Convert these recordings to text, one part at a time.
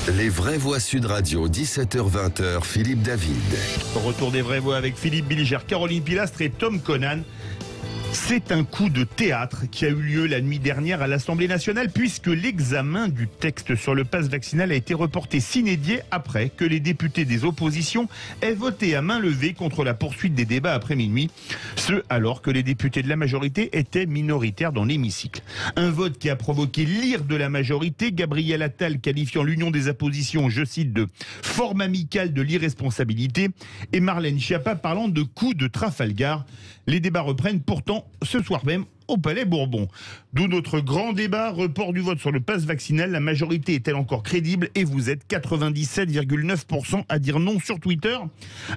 Les vraies voix Sud Radio, 17h-20h, Philippe David. Retour des vraies voix avec Philippe Bilger, Caroline Pilastre et Tom Conan. C'est un coup de théâtre qui a eu lieu la nuit dernière à l'Assemblée nationale puisque l'examen du texte sur le pass vaccinal a été reporté sine die après que les députés des oppositions aient voté à main levée contre la poursuite des débats après minuit. Ce alors que les députés de la majorité étaient minoritaires dans l'hémicycle. Un vote qui a provoqué l'ire de la majorité, Gabriel Attal qualifiant l'union des oppositions, je cite, de forme amicale de l'irresponsabilité et Marlène Schiappa parlant de coup de Trafalgar. Les débats reprennent pourtant ce soir même au Palais Bourbon. D'où notre grand débat, report du vote sur le pass vaccinal. La majorité est-elle encore crédible? Et vous êtes 97,9% à dire non sur Twitter.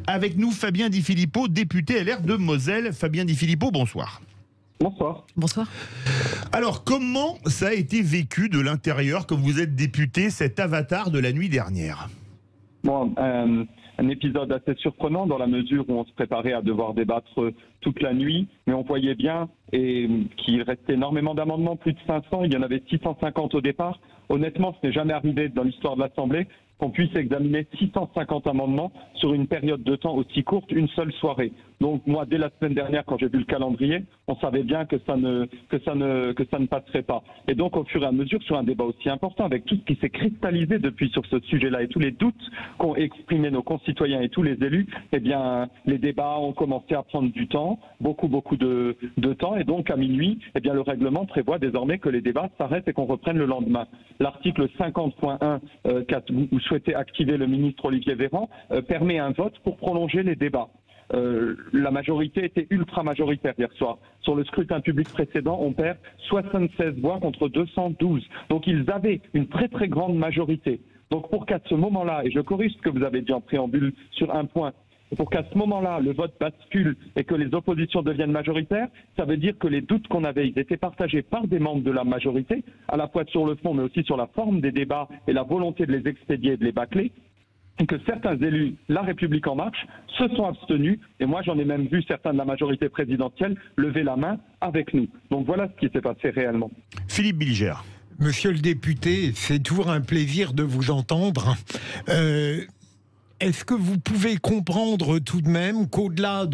Avec nous, Fabien Di Filippo, député LR de Moselle. Fabien Di Filippo, bonsoir. Bonsoir. Bonsoir. Alors, comment ça a été vécu de l'intérieur, comme vous êtes député, cet avatar de la nuit dernière? Bon, un épisode assez surprenant dans la mesure où on se préparait à devoir débattre toute la nuit, mais on voyait bien qu'il restait énormément d'amendements, plus de 500, il y en avait 650 au départ. Honnêtement, ce n'est jamais arrivé dans l'histoire de l'Assemblée qu'on puisse examiner 650 amendements sur une période de temps aussi courte, une seule soirée. Donc moi, dès la semaine dernière, quand j'ai vu le calendrier, on savait bien que ça ne passerait pas. Et donc, au fur et à mesure, sur un débat aussi important, avec tout ce qui s'est cristallisé depuis sur ce sujet-là et tous les doutes qu'ont exprimé nos concitoyens et tous les élus, eh bien, les débats ont commencé à prendre du temps, beaucoup de temps. Et donc, à minuit, eh bien, le règlement prévoit désormais que les débats s'arrêtent et qu'on reprenne le lendemain. L'article 50.1 où souhaitait activer le ministre Olivier Véran permet un vote pour prolonger les débats. La majorité était ultra majoritaire hier soir. Sur le scrutin public précédent, on perd 76 voix contre 212. Donc ils avaient une très très grande majorité. Donc pour qu'à ce moment-là, et je corrige ce que vous avez dit en préambule sur un point, pour qu'à ce moment-là, le vote bascule et que les oppositions deviennent majoritaires, ça veut dire que les doutes qu'on avait, ils étaient partagés par des membres de la majorité, à la fois sur le fond, mais aussi sur la forme des débats et la volonté de les expédier et de les bâcler, et que certains élus, La République En Marche, se sont abstenus, et moi j'en ai même vu certains de la majorité présidentielle lever la main avec nous. Donc voilà ce qui s'est passé réellement. Philippe Bilger. Monsieur le député, c'est toujours un plaisir de vous entendre. Est-ce que vous pouvez comprendre tout de même qu'au-delà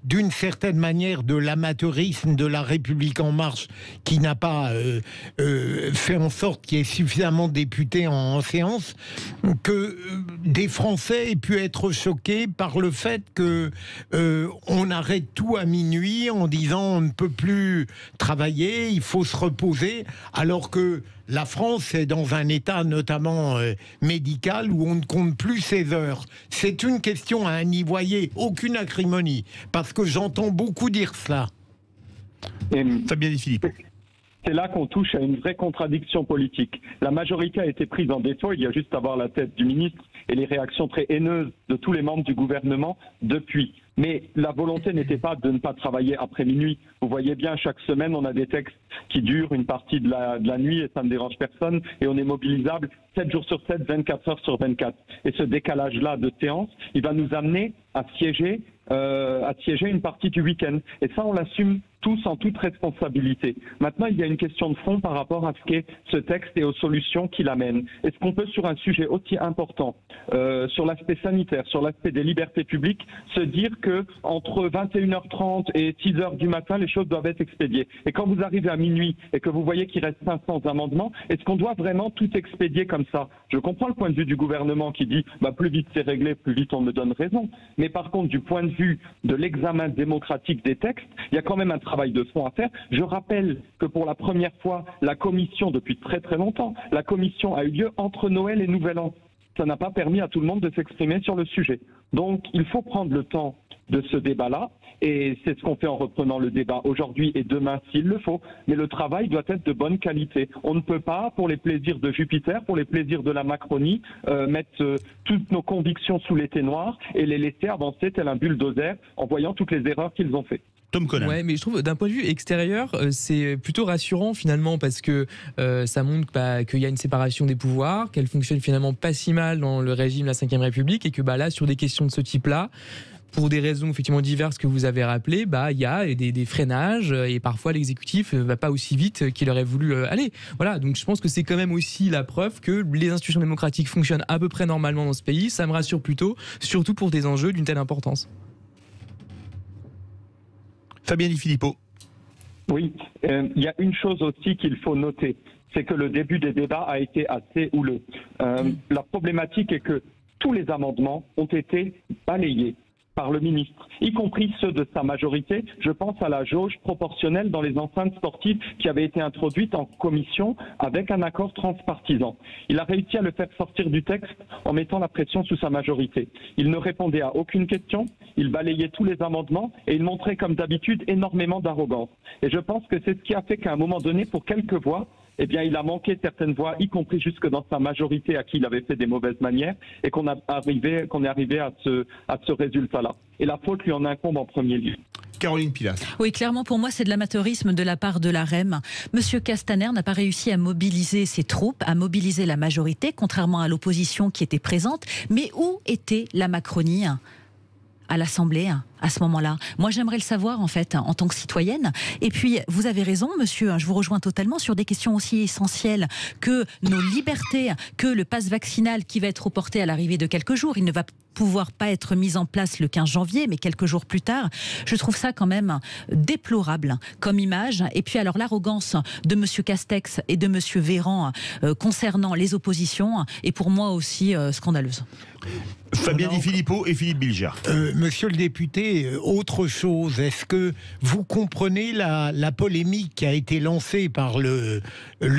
d'une certaine manière de l'amateurisme de La République En Marche, qui n'a pas fait en sorte qu'il y ait suffisamment de députés en séance, que des Français aient pu être choqués par le fait que on arrête tout à minuit en disant on ne peut plus travailler, il faut se reposer, alors que la France est dans un état notamment médical où on ne compte plus ses heures. C'est une question à n'y voyez aucune acrimonie, parce que j'entends beaucoup dire cela. Fabien Di Filippo. C'est là qu'on touche à une vraie contradiction politique. La majorité a été prise en défaut, il y a juste à voir la tête du ministre et les réactions très haineuses de tous les membres du gouvernement depuis. Mais la volonté n'était pas de ne pas travailler après minuit. Vous voyez bien, chaque semaine, on a des textes qui durent une partie de la nuit et ça ne dérange personne. Et on est mobilisable 7 jours sur 7, 24 heures sur 24. Et ce décalage-là de séance, il va nous amener à siéger une partie du week-end. Et ça, on l'assume tous en toute responsabilité. Maintenant, il y a une question de fond par rapport à ce qu'est ce texte et aux solutions qu'il amène. Est-ce qu'on peut, sur un sujet aussi important, sur l'aspect sanitaire, sur l'aspect des libertés publiques, se dire que entre 21h30 et 6h du matin, les choses doivent être expédiées? Et quand vous arrivez à minuit et que vous voyez qu'il reste 500 amendements, est-ce qu'on doit vraiment tout expédier comme ça? Je comprends le point de vue du gouvernement qui dit plus vite c'est réglé, plus vite on me donne raison. Mais par contre, du point de vue de l'examen démocratique des textes, il y a quand même un travail de fond à faire. Je rappelle que pour la première fois, la commission, depuis très très longtemps, la commission a eu lieu entre Noël et Nouvel An. Ça n'a pas permis à tout le monde de s'exprimer sur le sujet. Donc il faut prendre le temps de ce débat-là, et c'est ce qu'on fait en reprenant le débat aujourd'hui et demain s'il le faut, mais le travail doit être de bonne qualité. On ne peut pas, pour les plaisirs de Jupiter, pour les plaisirs de la Macronie, mettre toutes nos convictions sous l'été noir et les laisser avancer tel un bulldozer en voyant toutes les erreurs qu'ils ont faites. Tom Conan. Ouais, mais je trouve d'un point de vue extérieur, c'est plutôt rassurant finalement parce que ça montre qu'il y a une séparation des pouvoirs, qu'elle fonctionne finalement pas si mal dans le régime de la Ve République et que là, sur des questions de ce type-là, pour des raisons effectivement diverses que vous avez rappelées, il y a des freinages et parfois l'exécutif ne va pas aussi vite qu'il aurait voulu aller. Voilà, donc je pense que c'est quand même aussi la preuve que les institutions démocratiques fonctionnent à peu près normalement dans ce pays. Ça me rassure plutôt, surtout pour des enjeux d'une telle importance. Fabien Di Filippo. Oui, il y a une chose aussi qu'il faut noter, c'est que le début des débats a été assez houleux. La problématique est que tous les amendements ont été balayés par le ministre, y compris ceux de sa majorité. Je pense à la jauge proportionnelle dans les enceintes sportives qui avait été introduite en commission avec un accord transpartisan. Il a réussi à le faire sortir du texte en mettant la pression sous sa majorité. Il ne répondait à aucune question, il balayait tous les amendements et il montrait comme d'habitude énormément d'arrogance. Et je pense que c'est ce qui a fait qu'à un moment donné, pour quelques voix, il a manqué certaines voix, y compris jusque dans sa majorité à qui il avait fait des mauvaises manières, et qu'on est arrivé à ce résultat-là. Et la faute lui en incombe en premier lieu. Caroline Pilastre. Oui, clairement, pour moi, c'est de l'amateurisme de la part de l'AREM. Monsieur Castaner n'a pas réussi à mobiliser ses troupes, à mobiliser la majorité, contrairement à l'opposition qui était présente. Mais où était la Macronie à l'Assemblée à ce moment-là? Moi, j'aimerais le savoir, en fait, en tant que citoyenne. Et puis, vous avez raison, monsieur, je vous rejoins totalement sur des questions aussi essentielles que nos libertés, que le pass vaccinal qui va être reporté à l'arrivée de quelques jours. Il ne va pouvoir pas être mis en place le 15 janvier, mais quelques jours plus tard. Je trouve ça quand même déplorable comme image. Et puis alors l'arrogance de monsieur Castex et de monsieur Véran concernant les oppositions est pour moi aussi scandaleuse. Fabien Di Filippo et Philippe Bilger. Monsieur le député, autre chose, est-ce que vous comprenez la polémique qui a été lancée par le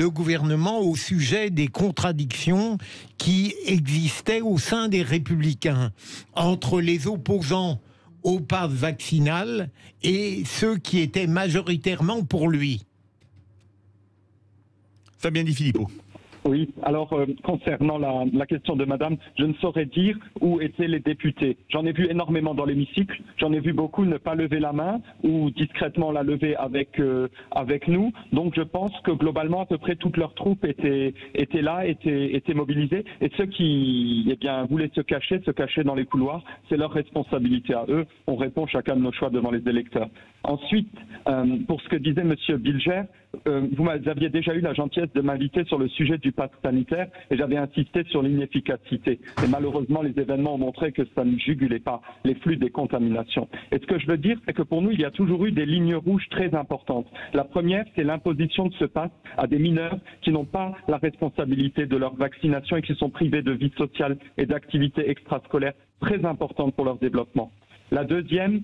gouvernement au sujet des contradictions qui existaient au sein des Républicains entre les opposants au pass vaccinal et ceux qui étaient majoritairement pour lui? Fabien Di Filippo. Oui, alors concernant la question de madame, je ne saurais dire où étaient les députés. J'en ai vu énormément dans l'hémicycle, j'en ai vu beaucoup ne pas lever la main ou discrètement la lever avec nous. Donc je pense que globalement à peu près toutes leurs troupes étaient là, étaient mobilisées. Et ceux qui voulaient se cacher dans les couloirs, c'est leur responsabilité à eux. On répond chacun de nos choix devant les électeurs. Ensuite, pour ce que disait monsieur Bilger, vous aviez déjà eu la gentillesse de m'inviter sur le sujet du pass sanitaire et j'avais insisté sur l'inefficacité. Et malheureusement, les événements ont montré que ça ne jugulait pas les flux des contaminations. Et ce que je veux dire, c'est que pour nous, il y a toujours eu des lignes rouges très importantes. La première, c'est l'imposition de ce pass à des mineurs qui n'ont pas la responsabilité de leur vaccination et qui sont privés de vie sociale et d'activités extrascolaires très importantes pour leur développement. La deuxième,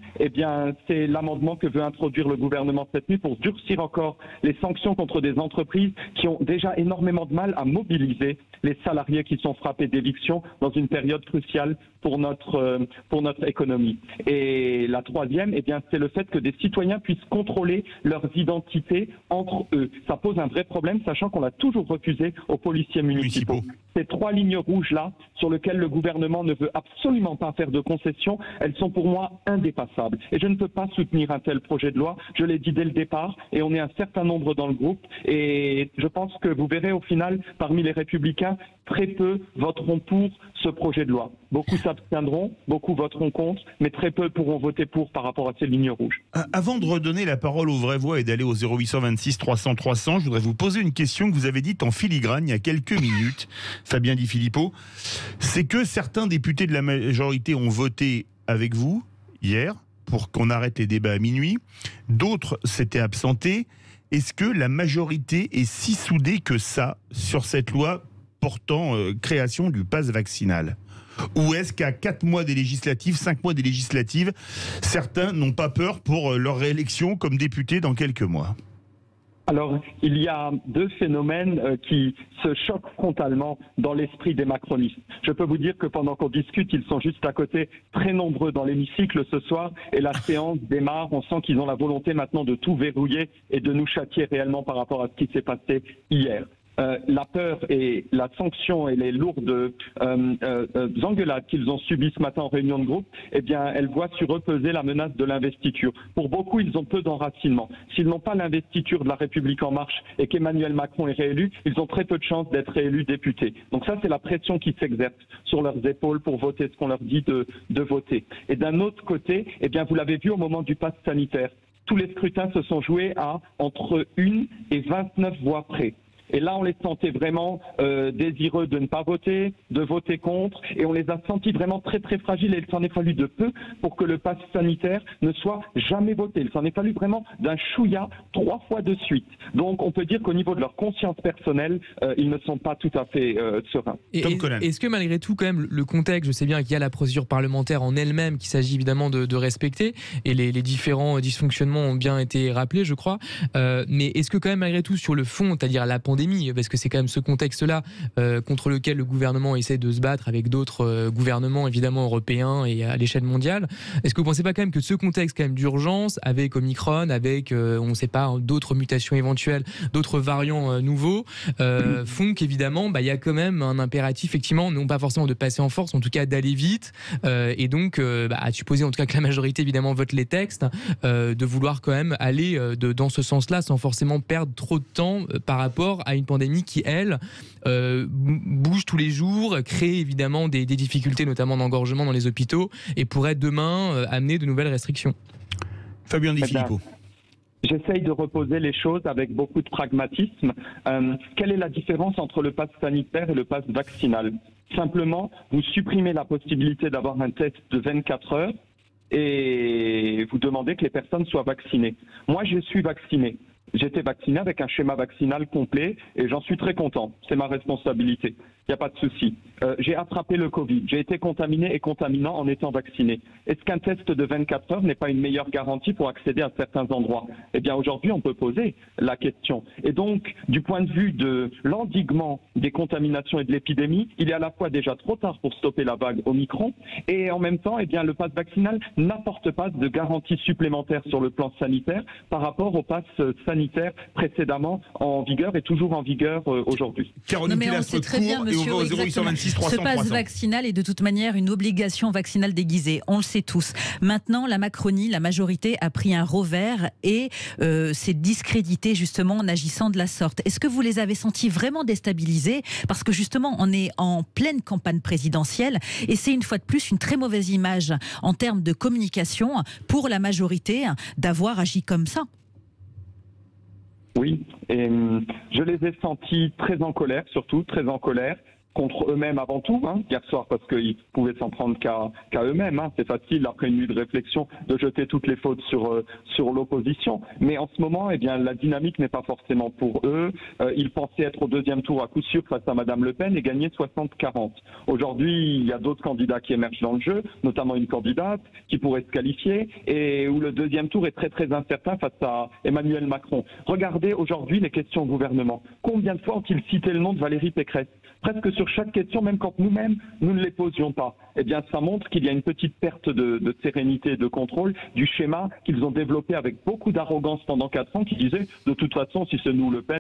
c'est l'amendement que veut introduire le gouvernement cette nuit pour durcir encore les sanctions contre des entreprises qui ont déjà énormément de mal à mobiliser les salariés qui sont frappés d'éviction dans une période cruciale pour notre économie. Et la troisième, c'est le fait que des citoyens puissent contrôler leurs identités entre eux. Ça pose un vrai problème, sachant qu'on l'a toujours refusé aux policiers municipaux. Ces trois lignes rouges-là, sur lesquelles le gouvernement ne veut absolument pas faire de concessions, elles sont pour moi indépassables. Et je ne peux pas soutenir un tel projet de loi. Je l'ai dit dès le départ, et on est un certain nombre dans le groupe. Et je pense que vous verrez au final, parmi les Républicains, très peu voteront pour ce projet de loi. Beaucoup s'abstiendront, beaucoup voteront contre, mais très peu pourront voter pour par rapport à ces lignes rouges. Avant de redonner la parole aux vraies voix et d'aller au 0826 300 300, je voudrais vous poser une question que vous avez dite en filigrane il y a quelques minutes, Fabien Di Filippo. C'est que certains députés de la majorité ont voté avec vous hier pour qu'on arrête les débats à minuit. D'autres s'étaient absentés. Est-ce que la majorité est si soudée que ça sur cette loi portant création du pass vaccinal? Ou est-ce qu'à 4 mois des législatives, 5 mois des législatives, certains n'ont pas peur pour leur réélection comme députés dans quelques mois? Alors, il y a deux phénomènes qui se choquent frontalement dans l'esprit des macronistes. Je peux vous dire que pendant qu'on discute, ils sont juste à côté, très nombreux dans l'hémicycle ce soir, et la séance démarre. On sent qu'ils ont la volonté maintenant de tout verrouiller et de nous châtier réellement par rapport à ce qui s'est passé hier. la peur et la sanction et les lourdes engueulades qu'ils ont subies ce matin en réunion de groupe, eh bien, elles voient sur eux peser la menace de l'investiture. Pour beaucoup, ils ont peu d'enracinement. S'ils n'ont pas l'investiture de la République en marche et qu'Emmanuel Macron est réélu, ils ont très peu de chances d'être réélus députés. Donc ça, c'est la pression qui s'exerce sur leurs épaules pour voter ce qu'on leur dit de voter. Et d'un autre côté, eh bien, vous l'avez vu au moment du pass sanitaire, tous les scrutins se sont joués à entre 1 et 29 voix près. Et là, on les sentait vraiment désireux de ne pas voter, de voter contre, et on les a sentis vraiment très très fragiles. Et il s'en est fallu de peu pour que le pass sanitaire ne soit jamais voté. Il s'en est fallu vraiment d'un chouïa 3 fois de suite. Donc, on peut dire qu'au niveau de leur conscience personnelle, ils ne sont pas tout à fait sereins. Est-ce que malgré tout, quand même, le contexte, je sais bien qu'il y a la procédure parlementaire en elle-même qu'il s'agit évidemment de respecter, et les différents dysfonctionnements ont bien été rappelés, je crois. Mais est-ce que quand même, malgré tout, sur le fond, c'est-à-dire la pandémie, parce que c'est quand même ce contexte-là contre lequel le gouvernement essaie de se battre avec d'autres gouvernements évidemment européens et à l'échelle mondiale. Est-ce que vous ne pensez pas quand même que ce contexte quand même d'urgence, avec Omicron, avec on ne sait pas d'autres mutations éventuelles, d'autres variants nouveaux, font qu'évidemment il y a quand même un impératif effectivement, non pas forcément de passer en force, en tout cas d'aller vite, et donc à supposer en tout cas que la majorité évidemment vote les textes, de vouloir quand même aller dans ce sens-là sans forcément perdre trop de temps par rapport à une pandémie qui, elle, bouge tous les jours, crée évidemment des difficultés, notamment d'engorgement dans les hôpitaux, et pourrait demain amener de nouvelles restrictions. Fabien Di Filippo. J'essaye de reposer les choses avec beaucoup de pragmatisme. Quelle est la différence entre le pass sanitaire et le pass vaccinal? Simplement, vous supprimez la possibilité d'avoir un test de 24 heures et vous demandez que les personnes soient vaccinées. Moi, je suis vacciné. J'étais vacciné avec un schéma vaccinal complet et j'en suis très content. C'est ma responsabilité. Il n'y a pas de souci. J'ai attrapé le Covid. J'ai été contaminé et contaminant en étant vacciné. Est-ce qu'un test de 24 heures n'est pas une meilleure garantie pour accéder à certains endroits? Eh bien, aujourd'hui, on peut poser la question. Et donc, du point de vue de l'endiguement des contaminations et de l'épidémie, il est à la fois déjà trop tard pour stopper la vague Omicron et en même temps, eh bien, le pass vaccinal n'apporte pas de garantie supplémentaire sur le plan sanitaire par rapport au pass sanitaire précédemment en vigueur et toujours en vigueur aujourd'hui. Caroline Pilastre court et on va au 0826 300 Ce pass vaccinal est de toute manière une obligation vaccinale déguisée, on le sait tous. Maintenant, la Macronie, la majorité a pris un revers et s'est discréditée justement en agissant de la sorte. Est-ce que vous les avez sentis vraiment déstabilisés? Parce que justement, on est en pleine campagne présidentielle et c'est une fois de plus une très mauvaise image en termes de communication pour la majorité d'avoir agi comme ça. Oui, et je les ai sentis très en colère, surtout très en colère, contre eux-mêmes avant tout, hier soir, parce qu'ils pouvaient s'en prendre qu'à eux-mêmes. C'est facile, après une nuit de réflexion, de jeter toutes les fautes sur l'opposition. Mais en ce moment, eh bien, la dynamique n'est pas forcément pour eux. Ils pensaient être au deuxième tour à coup sûr face à Madame Le Pen et gagner 60-40. Aujourd'hui, il y a d'autres candidats qui émergent dans le jeu, notamment une candidate qui pourrait se qualifier et où le deuxième tour est très très incertain face à Emmanuel Macron. Regardez aujourd'hui les questions au gouvernement. Combien de fois ont-ils cité le nom de Valérie Pécresse? Presque sur chaque question, même quand nous-mêmes, nous ne les posions pas. Eh bien, ça montre qu'il y a une petite perte de sérénité et de contrôle du schéma qu'ils ont développé avec beaucoup d'arrogance pendant 4 ans, qui disait, de toute façon, si c'est nous Le Pen,